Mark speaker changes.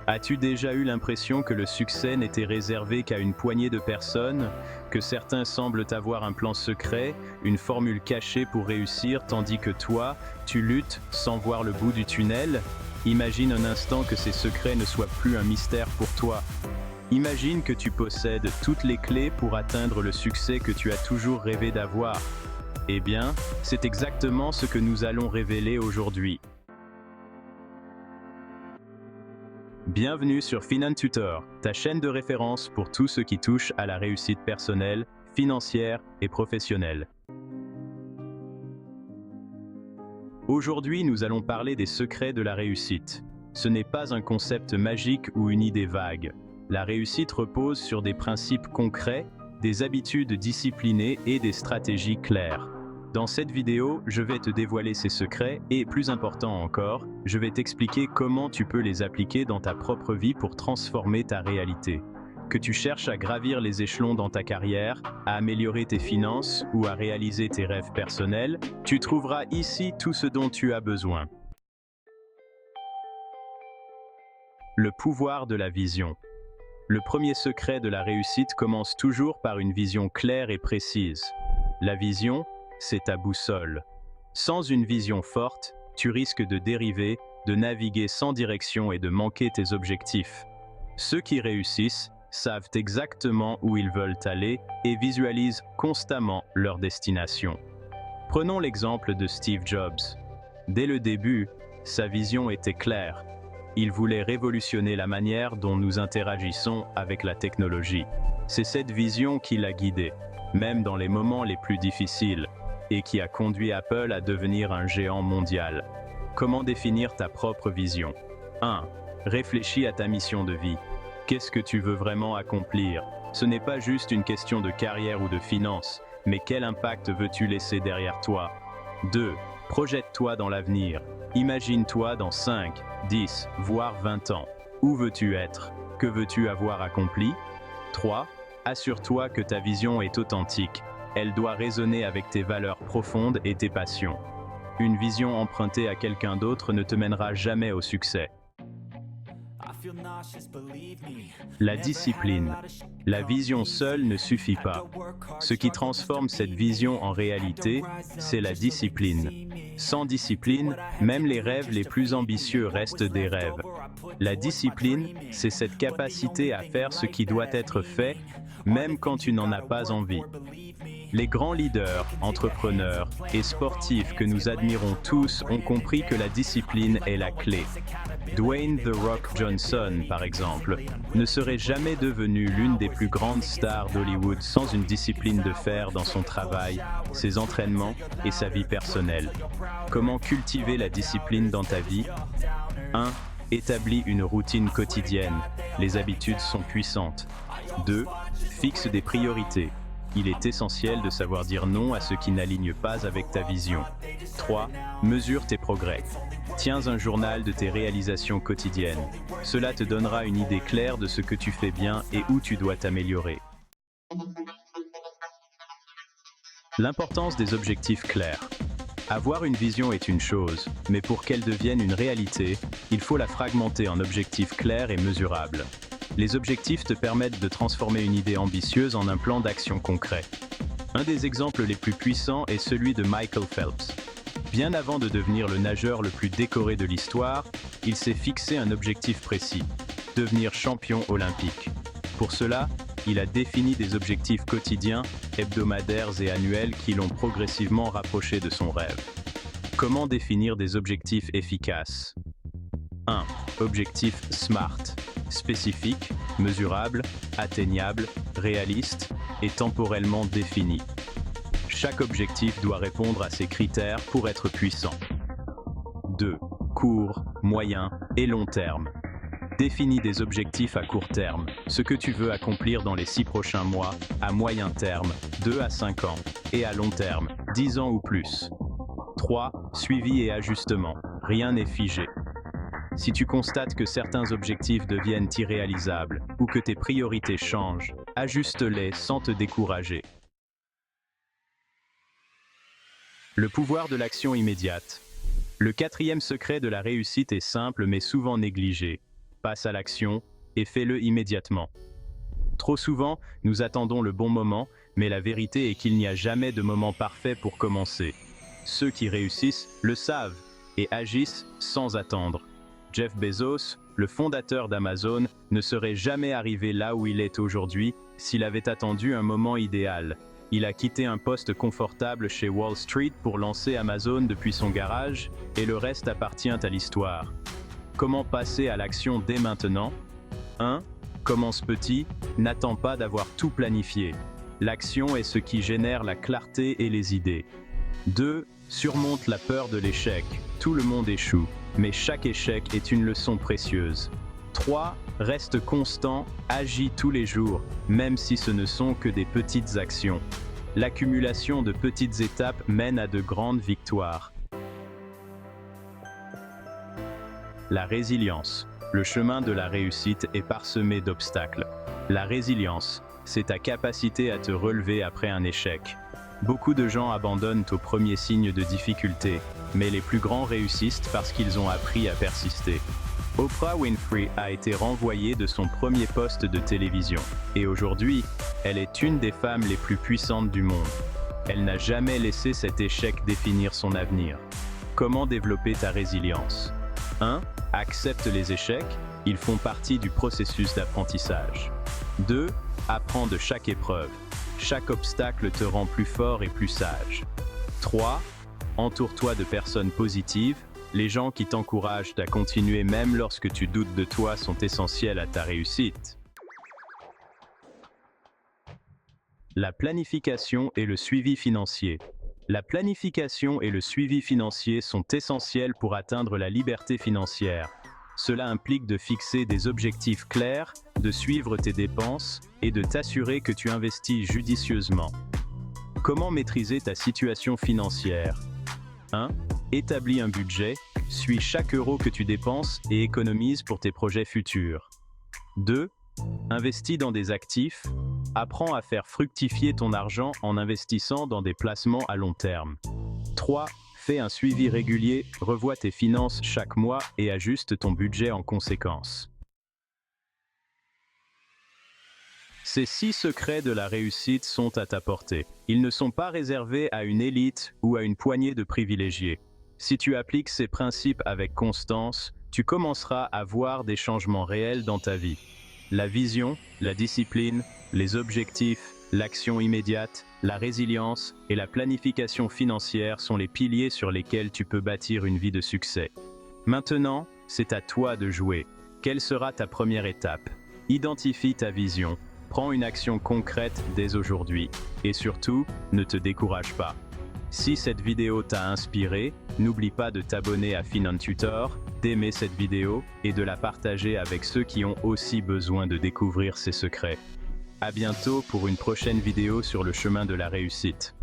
Speaker 1: As-tu déjà eu l'impression que le succès n'était réservé qu'à une poignée de personnes, que certains semblent avoir un plan secret, une formule cachée pour réussir, tandis que toi, tu luttes sans voir le bout du tunnel? Imagine un instant que ces secrets ne soient plus un mystère pour toi. Imagine que tu possèdes toutes les clés pour atteindre le succès que tu as toujours rêvé d'avoir. Eh bien, c'est exactement ce que nous allons révéler aujourd'hui. Bienvenue sur FinanTutor, ta chaîne de référence pour tout ce qui touche à la réussite personnelle, financière et professionnelle. Aujourd'hui, nous allons parler des secrets de la réussite. Ce n'est pas un concept magique ou une idée vague. La réussite repose sur des principes concrets, des habitudes disciplinées et des stratégies claires. Dans cette vidéo, je vais te dévoiler ces secrets et, plus important encore, je vais t'expliquer comment tu peux les appliquer dans ta propre vie pour transformer ta réalité. Que tu cherches à gravir les échelons dans ta carrière, à améliorer tes finances ou à réaliser tes rêves personnels, tu trouveras ici tout ce dont tu as besoin. Le pouvoir de la vision. Le premier secret de la réussite commence toujours par une vision claire et précise. La vision, c'est ta boussole. Sans une vision forte, tu risques de dériver, de naviguer sans direction et de manquer tes objectifs. Ceux qui réussissent savent exactement où ils veulent aller et visualisent constamment leur destination. Prenons l'exemple de Steve Jobs. Dès le début, sa vision était claire. Il voulait révolutionner la manière dont nous interagissons avec la technologie. C'est cette vision qui l'a guidé, même dans les moments les plus difficiles, et qui a conduit Apple à devenir un géant mondial. Comment définir ta propre vision? 1. Réfléchis à ta mission de vie. Qu'est-ce que tu veux vraiment accomplir? Ce n'est pas juste une question de carrière ou de finances, mais quel impact veux-tu laisser derrière toi? 2. Projette-toi dans l'avenir. Imagine-toi dans 5, 10, voire 20 ans. Où veux-tu être? Que veux-tu avoir accompli? 3. Assure-toi que ta vision est authentique. Elle doit résonner avec tes valeurs profondes et tes passions. Une vision empruntée à quelqu'un d'autre ne te mènera jamais au succès. La discipline. La vision seule ne suffit pas. Ce qui transforme cette vision en réalité, c'est la discipline. Sans discipline, même les rêves les plus ambitieux restent des rêves. La discipline, c'est cette capacité à faire ce qui doit être fait, même quand tu n'en as pas envie. Les grands leaders, entrepreneurs et sportifs que nous admirons tous ont compris que la discipline est la clé. Dwayne The Rock Johnson, par exemple, ne serait jamais devenu l'une des plus grandes stars d'Hollywood sans une discipline de fer dans son travail, ses entraînements et sa vie personnelle. Comment cultiver la discipline dans ta vie? 1. Établis une routine quotidienne. Les habitudes sont puissantes. 2. Fixe des priorités. Il est essentiel de savoir dire non à ce qui n'aligne pas avec ta vision. 3. Mesure tes progrès. Tiens un journal de tes réalisations quotidiennes. Cela te donnera une idée claire de ce que tu fais bien et où tu dois t'améliorer. L'importance des objectifs clairs. Avoir une vision est une chose, mais pour qu'elle devienne une réalité, il faut la fragmenter en objectifs clairs et mesurables. Les objectifs te permettent de transformer une idée ambitieuse en un plan d'action concret. Un des exemples les plus puissants est celui de Michael Phelps. Bien avant de devenir le nageur le plus décoré de l'histoire, il s'est fixé un objectif précis: devenir champion olympique. Pour cela, il a défini des objectifs quotidiens, hebdomadaires et annuels qui l'ont progressivement rapproché de son rêve. Comment définir des objectifs efficaces? 1. Objectif SMART. Spécifique, mesurable, atteignable, réaliste et temporellement défini. Chaque objectif doit répondre à ces critères pour être puissant. 2. Court, moyen et long terme. Définis des objectifs à court terme, ce que tu veux accomplir dans les 6 prochains mois, à moyen terme, 2 à 5 ans, et à long terme, 10 ans ou plus. 3. Suivi et ajustement. Rien n'est figé. Si tu constates que certains objectifs deviennent irréalisables ou que tes priorités changent, ajuste-les sans te décourager. Le pouvoir de l'action immédiate. Le quatrième secret de la réussite est simple mais souvent négligé. passe à l'action et fais-le immédiatement. Trop souvent, nous attendons le bon moment, mais la vérité est qu'il n'y a jamais de moment parfait pour commencer. Ceux qui réussissent le savent et agissent sans attendre. Jeff Bezos, le fondateur d'Amazon, ne serait jamais arrivé là où il est aujourd'hui s'il avait attendu un moment idéal. Il a quitté un poste confortable chez Wall Street pour lancer Amazon depuis son garage, et le reste appartient à l'histoire. Comment passer à l'action dès maintenant? 1. Commence petit, n'attends pas d'avoir tout planifié. L'action est ce qui génère la clarté et les idées. 2. Surmonte la peur de l'échec. Tout le monde échoue, mais chaque échec est une leçon précieuse. 3. Reste constant, agis tous les jours, même si ce ne sont que des petites actions. L'accumulation de petites étapes mène à de grandes victoires. La résilience. Le chemin de la réussite est parsemé d'obstacles. La résilience, c'est ta capacité à te relever après un échec. Beaucoup de gens abandonnent au premier signe de difficulté, mais les plus grands réussissent parce qu'ils ont appris à persister. Oprah Winfrey a été renvoyée de son premier poste de télévision, et aujourd'hui, elle est une des femmes les plus puissantes du monde. Elle n'a jamais laissé cet échec définir son avenir. Comment développer ta résilience? 1. Accepte les échecs, ils font partie du processus d'apprentissage. 2. Apprends de chaque épreuve. Chaque obstacle te rend plus fort et plus sage. 3. Entoure-toi de personnes positives. Les gens qui t'encouragent à continuer même lorsque tu doutes de toi sont essentiels à ta réussite. La planification et le suivi financier. La planification et le suivi financier sont essentiels pour atteindre la liberté financière. Cela implique de fixer des objectifs clairs, de suivre tes dépenses et de t'assurer que tu investis judicieusement. Comment maîtriser ta situation financière? 1. Établis un budget, suis chaque euro que tu dépenses et économise pour tes projets futurs. 2. Investis dans des actifs, apprends à faire fructifier ton argent en investissant dans des placements à long terme. 3. Fais un suivi régulier, revois tes finances chaque mois et ajuste ton budget en conséquence. Ces 6 secrets de la réussite sont à ta portée. Ils ne sont pas réservés à une élite ou à une poignée de privilégiés. Si tu appliques ces principes avec constance, tu commenceras à voir des changements réels dans ta vie. La vision, la discipline, les objectifs, l'action immédiate, la résilience et la planification financière sont les piliers sur lesquels tu peux bâtir une vie de succès. Maintenant, c'est à toi de jouer. Quelle sera ta première étape? Identifie ta vision, prends une action concrète dès aujourd'hui et surtout, ne te décourage pas. Si cette vidéo t'a inspiré, n'oublie pas de t'abonner à FinanTutor, d'aimer cette vidéo et de la partager avec ceux qui ont aussi besoin de découvrir ces secrets. À bientôt pour une prochaine vidéo sur le chemin de la réussite.